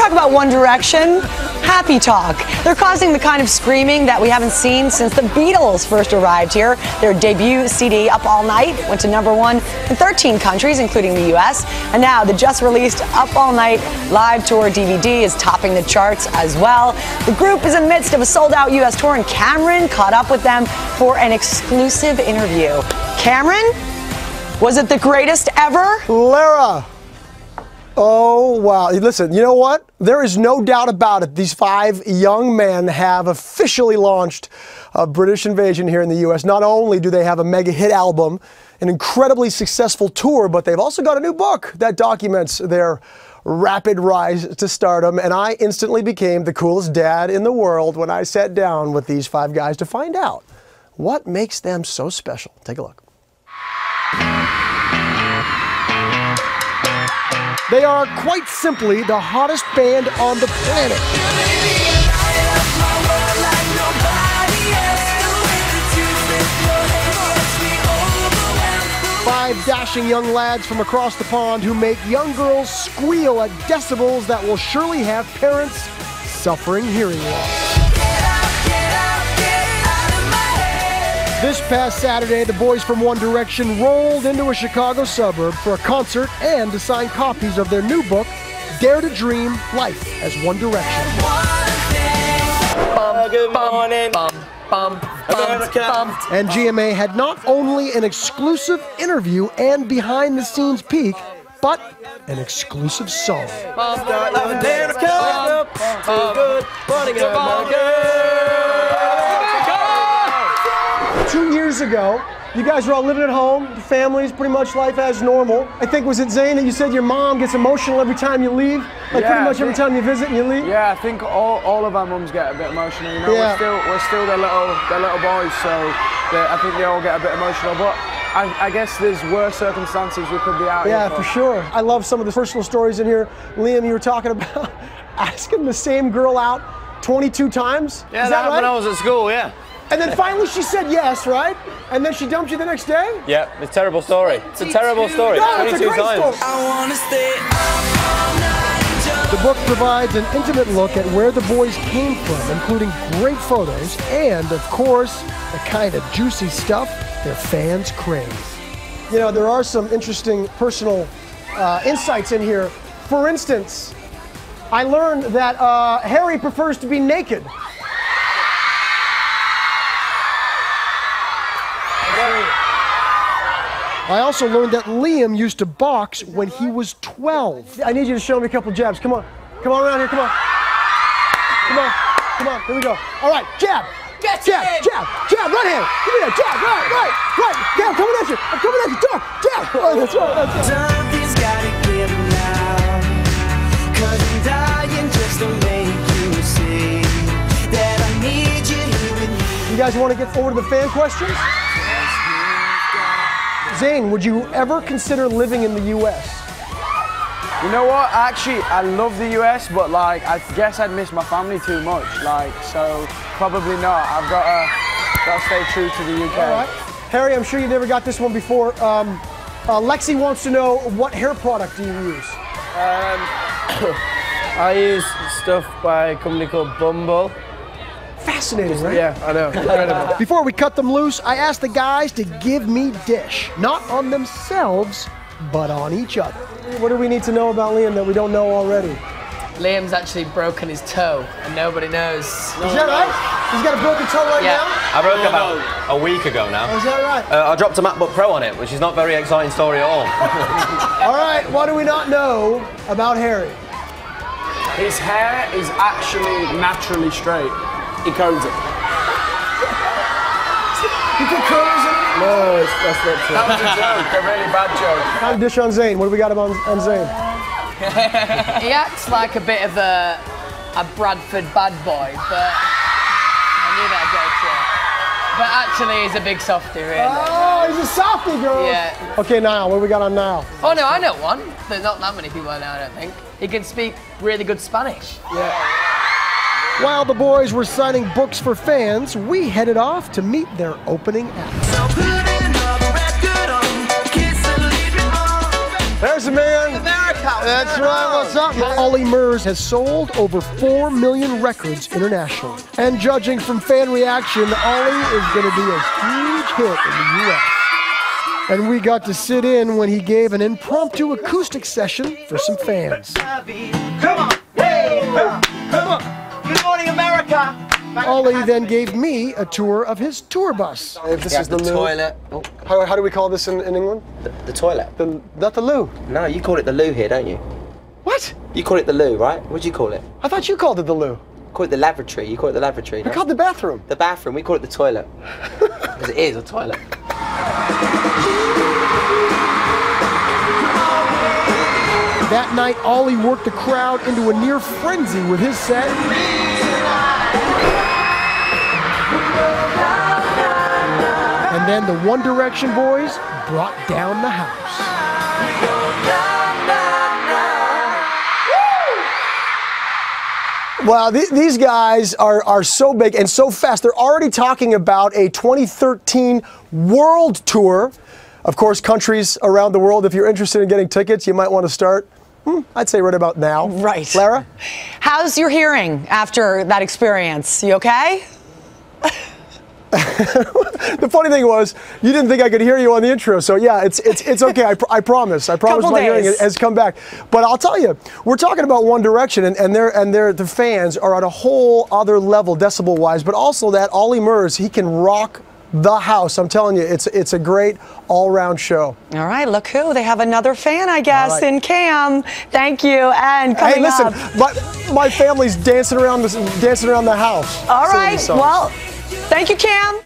talk about One Direction. Happy talk. They're causing the kind of screaming that we haven't seen since the Beatles first arrived here. Their debut CD, Up All Night, went to #1 in 13 countries, including the US. And now the just released Up All Night live tour DVD is topping the charts as well. The group is in the midst of a sold-out US tour, and Cameron caught up with them for an exclusive interview. Cameron, was it the greatest ever? Lara. Oh, wow. Listen, you know what? There is no doubt about it. These 5 young men have officially launched a British invasion here in the U.S. Not only do they have a mega hit album, an incredibly successful tour, but they've also got a new book that documents their rapid rise to stardom. And I instantly became the coolest dad in the world when I sat down with these 5 guys to find out what makes them so special. Take a look. They are quite simply the hottest band on the planet. 5 dashing young lads from across the pond who make young girls squeal at decibels that will surely have parents suffering hearing loss. This past Saturday, the boys from One Direction rolled into a Chicago suburb for a concert and to sign copies of their new book, Dare to Dream: Life as One Direction. Good morning. America. And GMA had not only an exclusive interview and behind-the-scenes peek, but an exclusive song. America. Good morning, America. 2 years ago, you guys were all living at home, the families, pretty much life as normal. I think, was it Zane that you said your mom gets emotional every time you leave? Like Yeah, pretty much every time you visit and you leave? Yeah, I think all of our mums get a bit emotional. You know, Yeah. we're still their little boys, so I think they all get a bit emotional. But I guess there's worse circumstances we could be out. Yeah, here for sure. I love some of the personal stories in here. Liam, you were talking about asking the same girl out 22 times. Yeah, Is that happened right? when I was at school, yeah. And then finally she said yes, right? And then she dumped you the next day? Yeah, it's a terrible story. It's a terrible story. No, it's a 22 great times. story. The book provides an intimate look at where the boys came from, including great photos and, of course, the kind of juicy stuff their fans crave. You know, there are some interesting personal insights in here. For instance, I learned that Harry prefers to be naked. I also learned that Liam used to box when he was 12. I need you to show me a couple jabs. Come on. Come on around here. Come on. Come on. Come on. Here we go. All right. Jab. Get jab. in. Jab. Jab. Right hand. Give me that. Jab. Right. Yeah, I'm coming at you. I'm coming at you. Jab. Jab. Oh, that's right. That's right. Something's gotta give now, 'cause I'm dying just to make you see that I need you here with me. You guys want to get forward to the fan questions? Zane, would you ever consider living in the U.S.? You know what? Actually, I love the US, but like I guess I'd miss my family too much. Like, so probably not. I've got to stay true to the UK. All right. Harry, I'm sure you never got this one before. Lexi wants to know, what hair product do you use? I use stuff by a company called Bumble. Fascinating, right? Yeah, I know. Incredible. Before we cut them loose, I asked the guys to give me dish. Not on themselves, but on each other. What do we need to know about Liam that we don't know already? Liam's actually broken his toe, and nobody knows. Is that right? He's got a broken toe right now? I broke it about a week ago now. Oh, is that right? I dropped a MacBook Pro on it, which is not a very exciting story at all. All right, what do we not know about Harry? His hair is actually naturally straight. He combs it. You put curlers in it? No, that's not true. That was a joke, a really bad joke. Time to dish on Zane. What do we got on Zane? He acts like a bit of a Bradford bad boy, but I knew that'd go to him. But actually, he's a big softie, really. Oh, he's a softie, girl. Yeah. Okay, Niall, what do we got on Niall? Oh no, I know one. There's not that many people I know, I don't think. He can speak really good Spanish. Yeah. While the boys were signing books for fans, we headed off to meet their opening act. So put another record on, kiss and lead me on. There's a man That's right, what's up, man? Ollie Murs has sold over 4 million records internationally. And judging from fan reaction, Ollie is going to be a huge hit in the U.S. And we got to sit in when he gave an impromptu acoustic session for some fans. Come on, hey, come on. Good morning, America. Ollie then gave me a tour of his tour bus. If this is the loo. Toilet. Oh. How do we call this in England? The toilet. Not the loo. No, you call it the loo here, don't you? What? You call it the loo, right? What do you call it? I thought you called it the loo. Call it the lavatory. You call it the lavatory. I called the bathroom. The bathroom. We call it the toilet. Because it is a toilet. That night, Ollie worked the crowd into a near frenzy with his set. And then the One Direction boys brought down the house. Wow, these guys are so big and so fast. They're already talking about a 2013 world tour. Of course, countries around the world, if you're interested in getting tickets, you might want to start, I'd say right about now. Right. Lara? How's your hearing after that experience? You okay? The funny thing was, you didn't think I could hear you on the intro, so yeah, it's okay. I promise. I promise my hearing has come back. But I'll tell you, we're talking about One Direction, and the fans are at a whole other level, decibel-wise. But also that Ollie Murs, he can rock the house. I'm telling you, it's a great all-round show. All right, look who. They have another fan, I guess, in Cam. Thank you. And coming up. Hey, listen, my family's dancing around the house. All right, well, thank you, Cam.